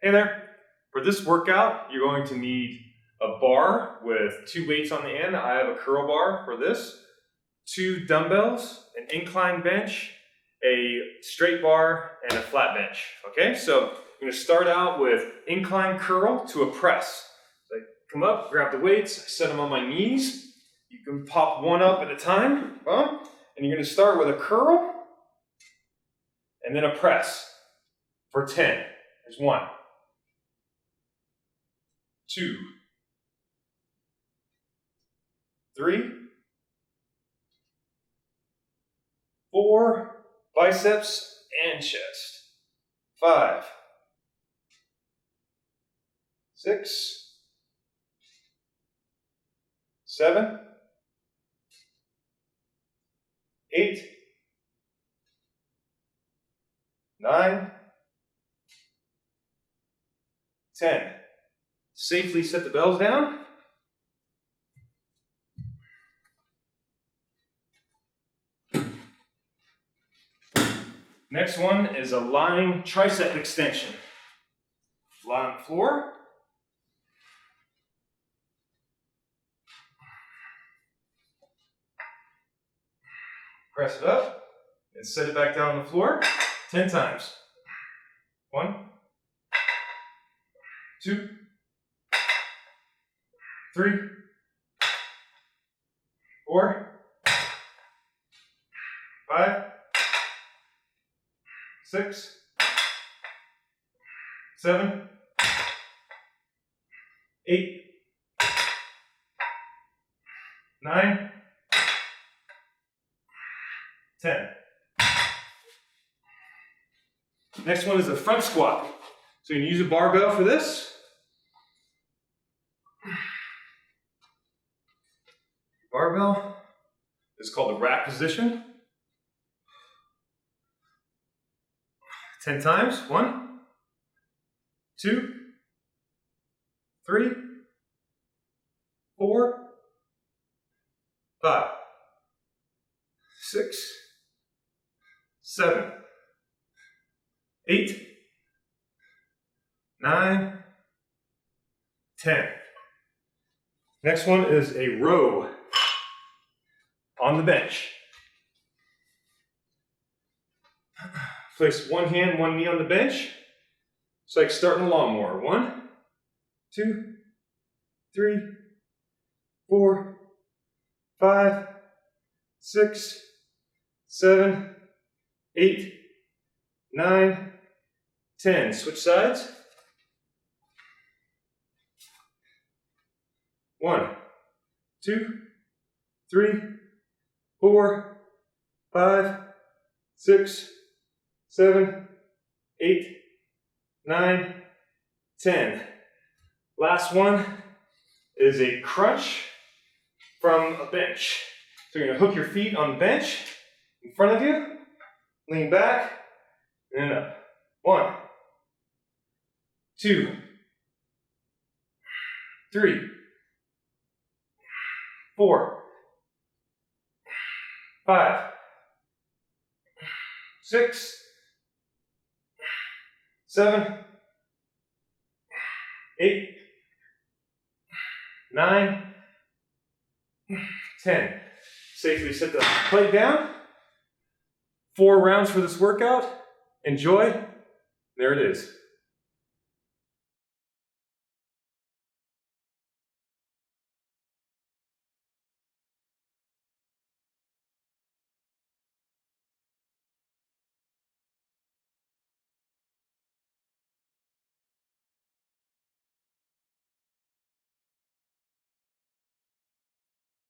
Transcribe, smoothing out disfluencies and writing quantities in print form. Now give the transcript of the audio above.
Hey there! For this workout, you're going to need a bar with 2 weights on the end. I have a curl bar for this, 2 dumbbells, an incline bench, a straight bar, and a flat bench. Okay, so I'm going to start out with incline curl to a press. So I come up, grab the weights, set them on my knees. You can pop one up at a time, and you're going to start with a curl and then a press for 10. There's 1, 2, 3, 4, biceps and chest, 5, 6, 7, 8, 9, 10. Safely set the bells down. Next one is a lying tricep extension. Lie on the floor. Press it up and set it back down on the floor 10 times. 1, 2, 3, 4, 5, 6, 7, 8, 9, 10. Next one is a front squat. So you can use a barbell for this. Barbell is called the rack position. 10 times. 1, 2, 3, 4, 5, 6, 7, 8, 9, 10. Next one is a row on the bench. Place one hand, one knee on the bench. It's like starting a lawnmower. 1, 2, 3, 4, 5, 6, 7, 8, 9, 10. Switch sides. 1, 2, 3, 4, 5, 6, 7, 8, 9, 10. Last one is a crunch from a bench. So you're going to hook your feet on the bench in front of you, lean back, and up. 1, 2, 3, 4, 5, 6, 7, 8, 9, 10. Safely set the plate down. 4 rounds for this workout. Enjoy. There it is.